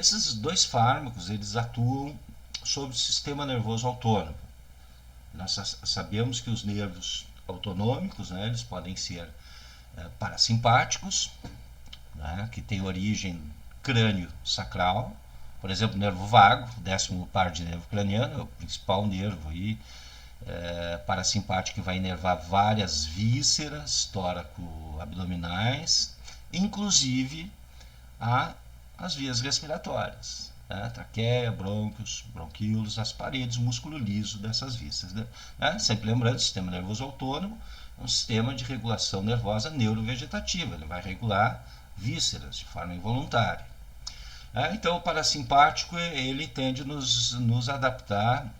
Esses dois fármacos, eles atuam sobre o sistema nervoso autônomo. Nós sabemos que os nervos autonômicos, né, eles podem ser parasimpáticos, né, que tem origem crânio-sacral, por exemplo, o nervo vago, o 10º par de nervo craniano, é o principal nervo aí, parasimpático, que vai inervar várias vísceras tóraco-abdominais, inclusive as vias respiratórias, né? Traqueia, brônquios, bronquíolos, as paredes, o músculo liso dessas vísceras, né? Sempre lembrando, o sistema nervoso autônomo é um sistema de regulação nervosa neurovegetativa, ele vai regular vísceras de forma involuntária. Então, o parasimpático, ele tende a nos adaptar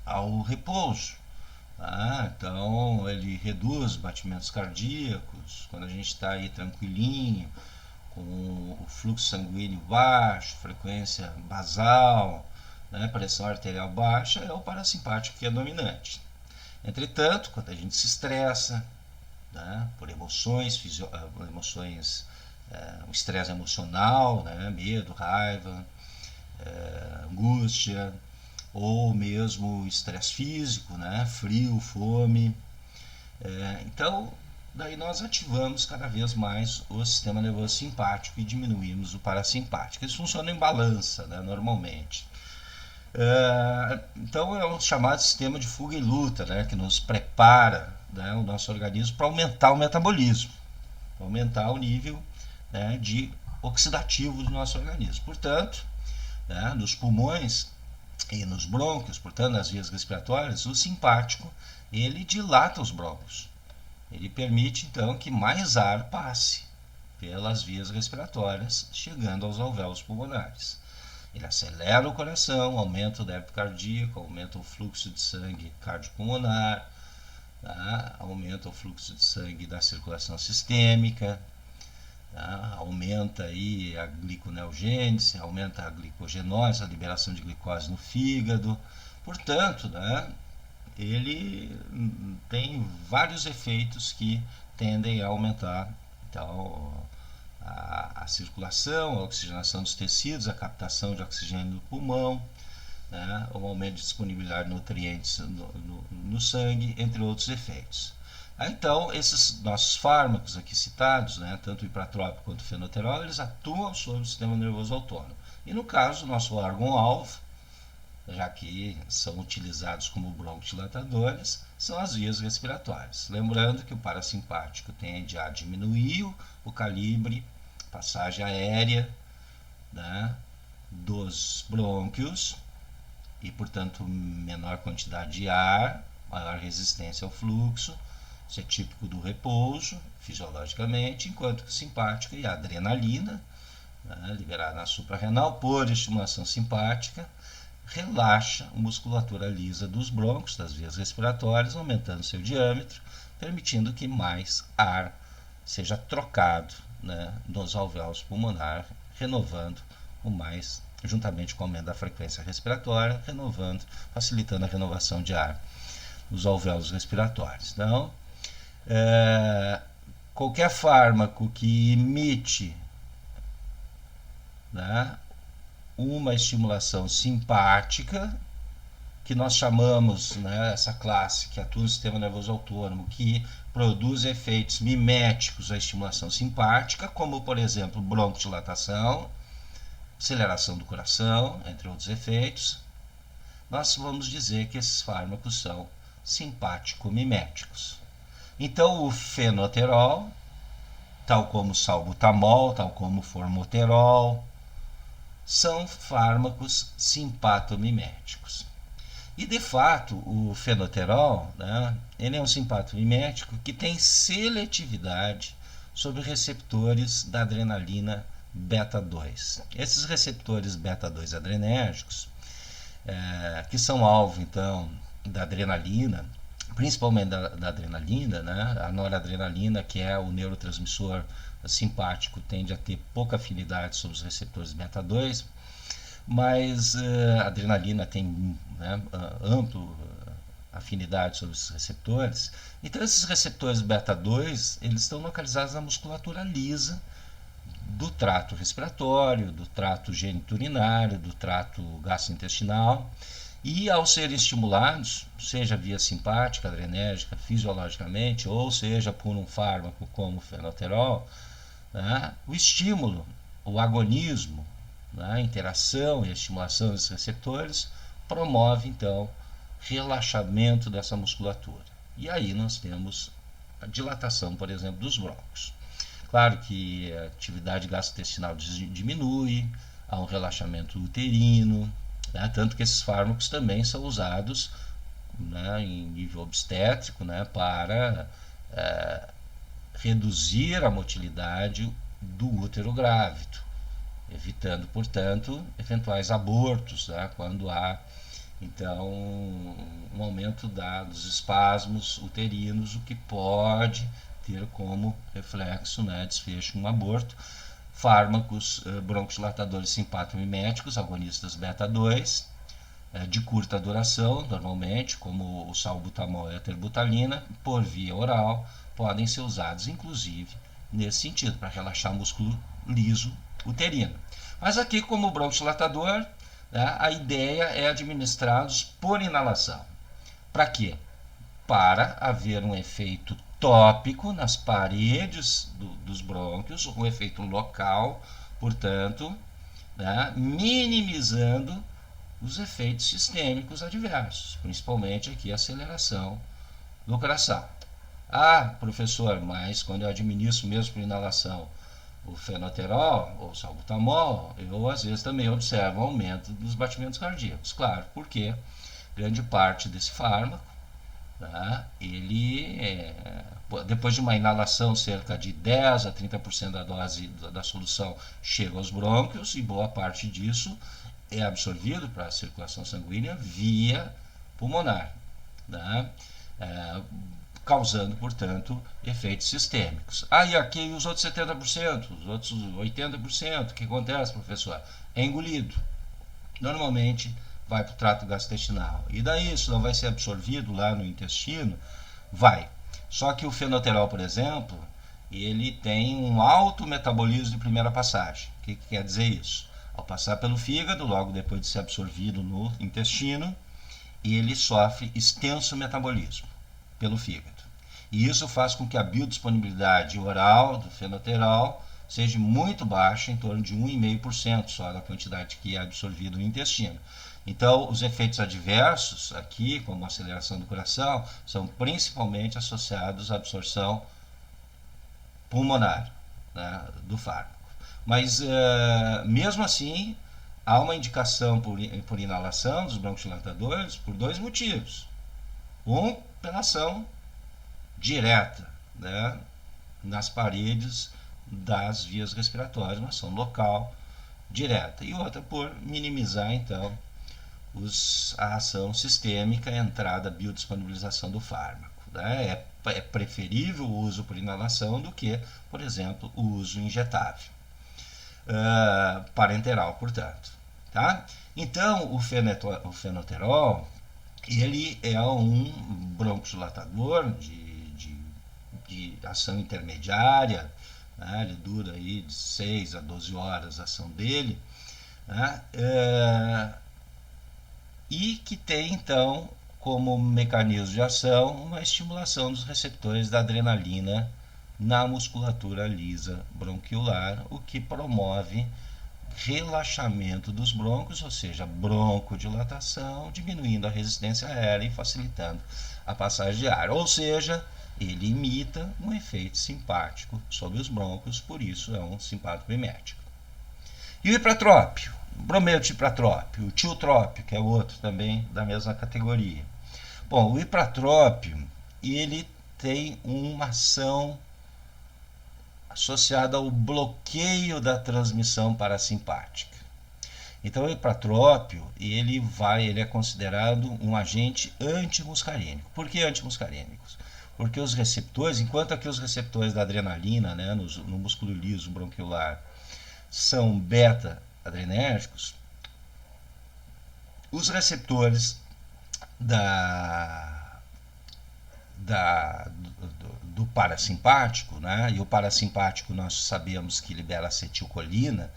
ao repouso. Então, ele reduz batimentos cardíacos, quando a gente está aí tranquilinho, com o fluxo sanguíneo baixo, frequência basal, né, pressão arterial baixa, é o parasimpático que é dominante. Entretanto, quando a gente se estressa, né, por emoções, um estresse emocional, né, medo, raiva, angústia, ou mesmo estresse físico, né, frio, fome. Então, daí nós ativamos cada vez mais o sistema nervoso simpático e diminuímos o parasimpático. Eles funcionam em balança, né, normalmente. Então é um chamado sistema de fuga e luta, né, que nos prepara, né, o nosso organismo para aumentar o metabolismo, aumentar o nível, né, de oxidativo do nosso organismo. Portanto, né, nos pulmões e nos brônquios, portanto nas vias respiratórias, o simpático ele dilata os brônquios. Ele permite então que mais ar passe pelas vias respiratórias, chegando aos alvéolos pulmonares. Ele acelera o coração, aumenta o débito cardíaco, aumenta o fluxo de sangue cardiopulmonar, tá? Aumenta o fluxo de sangue da circulação sistêmica, tá? Aumenta aí a gliconeogênese, aumenta a glicogenólise, a liberação de glicose no fígado. Portanto, né, ele tem vários efeitos que tendem a aumentar então, a circulação, a oxigenação dos tecidos, a captação de oxigênio no pulmão, né, o aumento de disponibilidade de nutrientes no sangue, entre outros efeitos. Então, esses nossos fármacos aqui citados, né, tanto o ipratrópico quanto o fenoterol, eles atuam sobre o sistema nervoso autônomo. E no caso, o nosso órgão-alvo, já que são utilizados como broncodilatadores, são as vias respiratórias. Lembrando que o parasimpático tende a diminuir o calibre, passagem aérea, né, dos brônquios e, portanto, menor quantidade de ar, maior resistência ao fluxo. Isso é típico do repouso, fisiologicamente, enquanto que o simpático e a adrenalina, né, liberada na suprarrenal por estimulação simpática, relaxa a musculatura lisa dos brônquios, das vias respiratórias, aumentando seu diâmetro, permitindo que mais ar seja trocado, né, nos alvéolos pulmonares, renovando o mais, juntamente com o aumento da frequência respiratória, renovando, facilitando a renovação de ar nos alvéolos respiratórios. Então, qualquer fármaco que emite, né, uma estimulação simpática, que nós chamamos, né, essa classe que atua no sistema nervoso autônomo, que produz efeitos miméticos à estimulação simpática, como, por exemplo, broncodilatação, aceleração do coração, entre outros efeitos, nós vamos dizer que esses fármacos são simpático-miméticos. Então, o fenoterol, tal como o salbutamol, tal como o formoterol, são fármacos simpatomiméticos. E, de fato, o fenoterol, né, ele é um simpatomimético que tem seletividade sobre receptores da adrenalina beta-2. Esses receptores beta-2 adrenérgicos, que são alvo, então, da adrenalina, principalmente da adrenalina, né, a noradrenalina, que é o neurotransmissor simpático, tende a ter pouca afinidade sobre os receptores beta-2, mas a adrenalina tem, né, amplo afinidade sobre esses receptores. Então, esses receptores beta-2, eles estão localizados na musculatura lisa do trato respiratório, do trato geniturinário, do trato gastrointestinal, e ao serem estimulados, seja via simpática, adrenérgica, fisiologicamente, ou seja por um fármaco como o fenoterol, né, o estímulo, o agonismo, né, a interação e a estimulação desses receptores promove então relaxamento dessa musculatura. E aí nós temos a dilatação, por exemplo, dos brônquios. Claro que a atividade gastrointestinal diminui, há um relaxamento uterino, né, tanto que esses fármacos também são usados, né, em nível obstétrico, né, para reduzir a motilidade do útero grávido, evitando, portanto, eventuais abortos, né, quando há então um aumento dos espasmos uterinos, o que pode ter como reflexo, né, desfecho um aborto. Fármacos broncodilatadores simpatomiméticos, agonistas beta-2, de curta duração, normalmente, como o salbutamol e a terbutalina, por via oral, podem ser usados, inclusive, nesse sentido, para relaxar músculo liso uterino. Mas aqui, como broncodilatador, né, a ideia é administrá-los por inalação. Para quê? Para haver um efeito tópico nas paredes dos brônquios, um efeito local, portanto, né, minimizando os efeitos sistêmicos adversos, principalmente aqui a aceleração do coração. Ah, professor, mas quando eu administro mesmo por inalação o fenoterol ou o salbutamol, eu às vezes também observo um aumento dos batimentos cardíacos. Claro, porque grande parte desse fármaco, tá, ele depois de uma inalação, cerca de 10 a 30% da dose da solução chega aos brônquios e boa parte disso é absorvido para a circulação sanguínea via pulmonar, né? Causando, portanto, efeitos sistêmicos. E aqui os outros 70%, os outros 80%, o que acontece, professor? É engolido. Normalmente vai para o trato gastrointestinal. E daí isso não vai ser absorvido lá no intestino? Vai. Só que o fenoterol, por exemplo, ele tem um alto metabolismo de primeira passagem. O que quer dizer isso? Ao passar pelo fígado, logo depois de ser absorvido no intestino, ele sofre extenso metabolismo pelo fígado. E isso faz com que a biodisponibilidade oral do fenoterol seja muito baixa, em torno de 1,5% só da quantidade que é absorvida no intestino. Então, os efeitos adversos aqui, como a aceleração do coração, são principalmente associados à absorção pulmonar, né, do fármaco. Mas, mesmo assim, há uma indicação por inalação dos broncodilatadores por dois motivos. Um, pela ação direta, né, nas paredes das vias respiratórias, uma ação local direta. E outra, por minimizar, então, a ação sistêmica, a entrada, a biodisponibilização do fármaco. Né? É preferível o uso por inalação do que, por exemplo, o uso injetável. Parenteral, portanto. Tá? Então, o fenoterol, ele é um broncodilatador de ação intermediária, né? Ele dura aí de 6 a 12 horas a ação dele, né? E que tem, então, como mecanismo de ação uma estimulação dos receptores da adrenalina na musculatura lisa bronquiolar, o que promove relaxamento dos brônquios, ou seja, broncodilatação, diminuindo a resistência aérea e facilitando a passagem de ar. Ou seja, ele imita um efeito simpático sobre os brônquios, por isso é um simpatomimético. E o hipratrópio? Brometipratrópio, o tiotrópio, que é outro também da mesma categoria. Bom, o hipratrópio, ele tem uma ação associada ao bloqueio da transmissão parasimpática. Então, o hipratrópio, ele é considerado um agente antimuscarínico. Por que antimuscarínicos? Porque os receptores, enquanto aqui os receptores da adrenalina, né, no músculo liso bronquiolar, são beta-adrenérgicos, os receptores do parasimpático, né? E o parasimpático nós sabemos que libera acetilcolina,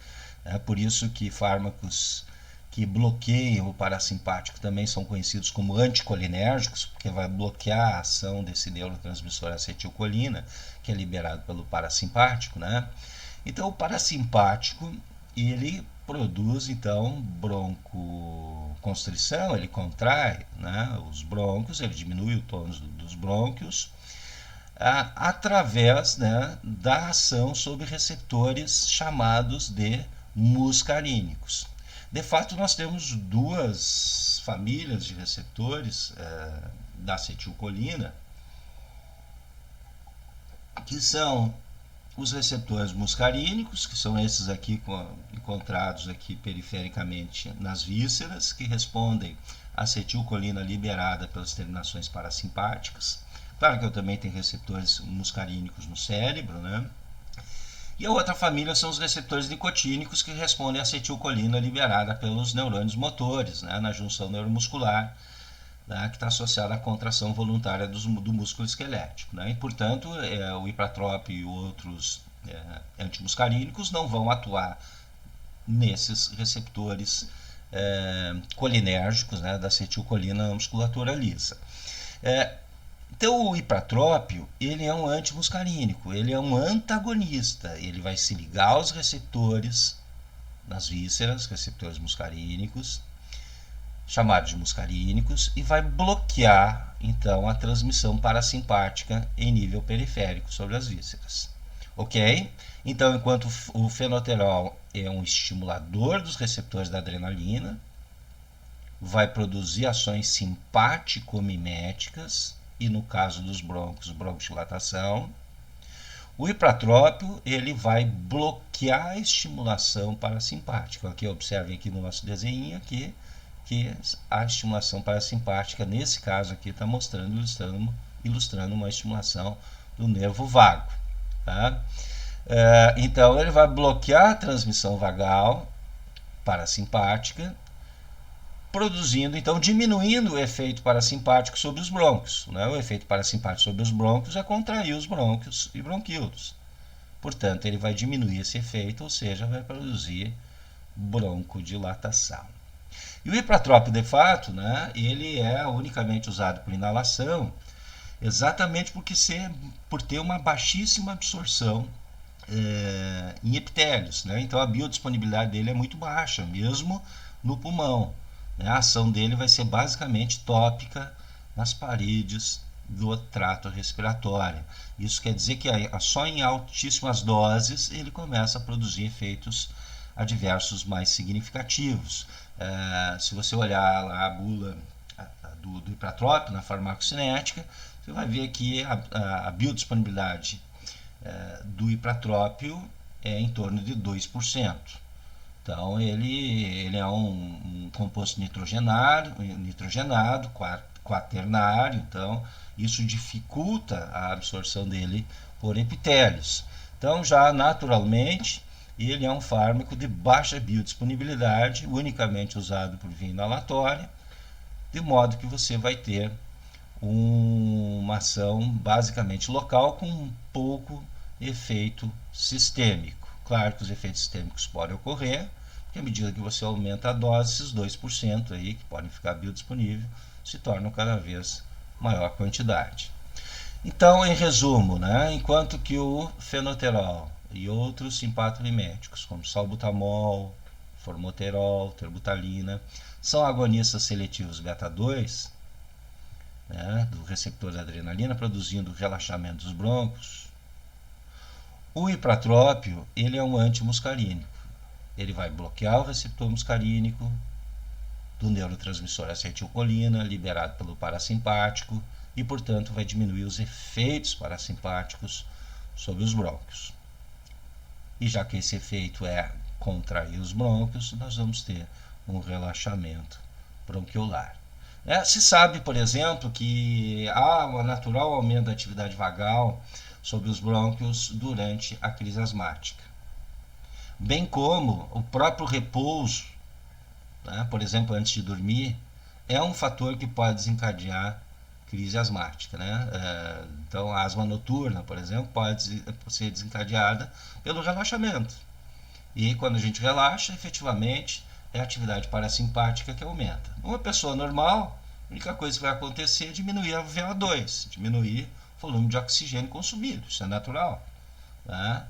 né? Por isso que fármacos que bloqueiam o parasimpático também são conhecidos como anticolinérgicos, porque vai bloquear a ação desse neurotransmissor acetilcolina, que é liberado pelo parasimpático, né? Então o parasimpático, ele produz então broncoconstrição, ele contrai, né, os brônquios, ele diminui o tônus dos brônquios, através, né, da ação sobre receptores chamados de muscarínicos. De fato, nós temos duas famílias de receptores da acetilcolina, que são os receptores muscarínicos, que são esses aqui encontrados aqui perifericamente nas vísceras, que respondem à acetilcolina liberada pelas terminações parasimpáticas. Claro que eu também tenho receptores muscarínicos no cérebro, né? E a outra família são os receptores nicotínicos, que respondem à acetilcolina liberada pelos neurônios motores, né, na junção neuromuscular, né, que está associada à contração voluntária do músculo esquelético, né? E, portanto, o ipratrópio e outros antimuscarínicos não vão atuar nesses receptores colinérgicos, né, da acetilcolina na musculatura lisa. Então, o ipratrópio, ele é um antimuscarínico, ele é um antagonista, ele vai se ligar aos receptores nas vísceras, receptores muscarínicos, chamados de muscarínicos, e vai bloquear, então, a transmissão parasimpática em nível periférico sobre as vísceras. Ok? Então, enquanto o fenoterol é um estimulador dos receptores da adrenalina, vai produzir ações simpático-miméticas, e no caso dos brônquios, bronquodilatação. O ipratrópio, ele vai bloquear a estimulação parasimpática. Aqui, observem aqui no nosso desenho aqui, que a estimulação parasimpática, nesse caso aqui, está mostrando, ilustrando uma estimulação do nervo vago. Tá? Então, ele vai bloquear a transmissão vagal parasimpática, produzindo, então, diminuindo o efeito parasimpático sobre os brônquios, né? O efeito parasimpático sobre os brônquios é contrair os brônquios e bronquíolos. Portanto, ele vai diminuir esse efeito, ou seja, vai produzir broncodilatação. E o ipratrópio, de fato, né, ele é unicamente usado por inalação, exatamente por ter uma baixíssima absorção em epitélios, né? Então, a biodisponibilidade dele é muito baixa, mesmo no pulmão. A ação dele vai ser basicamente tópica nas paredes do trato respiratório. Isso quer dizer que só em altíssimas doses ele começa a produzir efeitos adversos mais significativos. Se você olhar lá a bula do ipratrópio na farmacocinética, você vai ver que a biodisponibilidade do ipratrópio é em torno de 2%. Então, ele é um composto nitrogenado, quaternário, então isso dificulta a absorção dele por epitélios. Então, já naturalmente, ele é um fármaco de baixa biodisponibilidade, unicamente usado por via inalatória, de modo que você vai ter uma ação basicamente local com um pouco efeito sistêmico. Claro que os efeitos sistêmicos podem ocorrer, porque à medida que você aumenta a dose, esses 2% aí, que podem ficar biodisponíveis, se tornam cada vez maior quantidade. Então, em resumo, né, enquanto que o fenoterol e outros simpatomiméticos, como salbutamol, formoterol, terbutalina, são agonistas seletivos beta-2, né, do receptor da adrenalina, produzindo relaxamento dos brônquios, o ipratrópio, ele é um antimuscarínico. Ele vai bloquear o receptor muscarínico do neurotransmissor acetilcolina, liberado pelo parasimpático, e, portanto, vai diminuir os efeitos parasimpáticos sobre os brônquios. E já que esse efeito é contrair os brônquios, nós vamos ter um relaxamento bronquiolar. Se sabe, por exemplo, que há um natural aumento da atividade vagal sobre os brônquios durante a crise asmática. Bem como o próprio repouso, né, por exemplo, antes de dormir, é um fator que pode desencadear crise asmática, né? Então, a asma noturna, por exemplo, pode ser desencadeada pelo relaxamento. E quando a gente relaxa, efetivamente, é a atividade parasimpática que aumenta. Uma pessoa normal, a única coisa que vai acontecer é diminuir a VO2, diminuir o volume de oxigênio consumido, isso é natural. Né?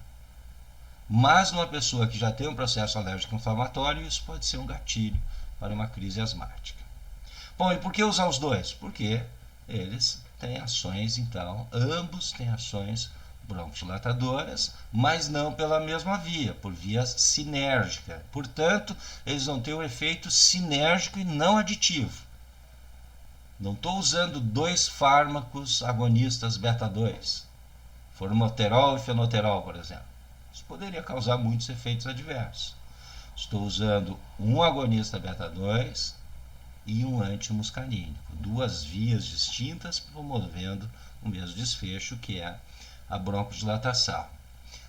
Mas numa pessoa que já tem um processo alérgico inflamatório, isso pode ser um gatilho para uma crise asmática. Bom, e por que usar os dois? Porque eles têm ações, então, ambos têm ações broncodilatadoras, mas não pela mesma via, por via sinérgica. Portanto, eles vão ter um efeito sinérgico e não aditivo. Não estou usando dois fármacos agonistas beta-2, formoterol e fenoterol, por exemplo. Isso poderia causar muitos efeitos adversos. Estou usando um agonista beta-2 e um antimuscarínico, duas vias distintas promovendo o mesmo desfecho, que é a broncodilatação.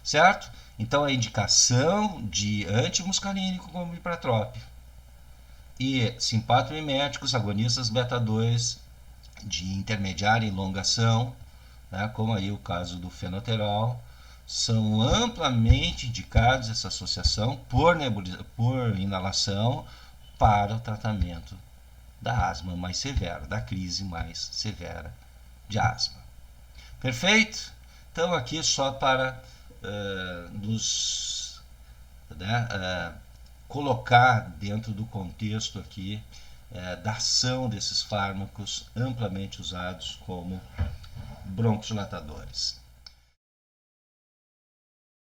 Certo? Então a indicação de antimuscarínico como imipratrópio e simpatomiméticos agonistas beta-2 de intermediária e longa ação, né, como aí o caso do fenoterol, são amplamente indicados essa associação por inalação para o tratamento da asma mais severa, da crise mais severa de asma. Perfeito? Então aqui só para nos colocar dentro do contexto aqui da ação desses fármacos amplamente usados como broncodilatadores.